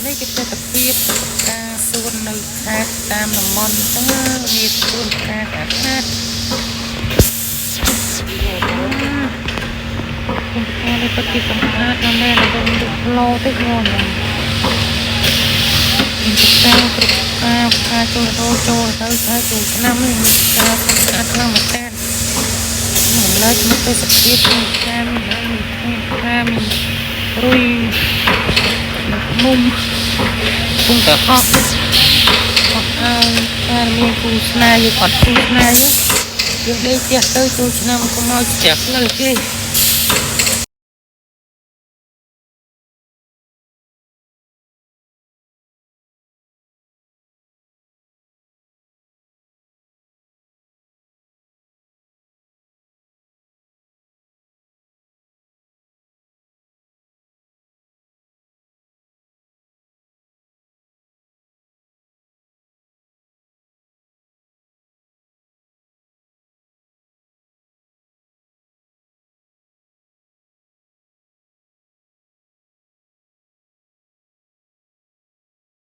នេះគេទៅតាពីការសួននៅខេត្តតាមតំបន់ទៅមានសួនការខាត់គុំខានេះពិតជាសំខាន់ណាស់មែនទៅឡូតិចហ្នឹងមានការគ្រប់ការចូលទៅហើយចូលឆ្នាំនេះការសម្អាតខ្លាំងមែនតើមិនឡើយមកទៅសភាពមានការមានរុយមុំពុំទៅអស់ហើយការមានគូស្នេហ៍យើងអត់គូស្នេហ៍យើងដេកផ្ទះទៅចូលឆ្នាំកុំឲ្យចាក់លើគេ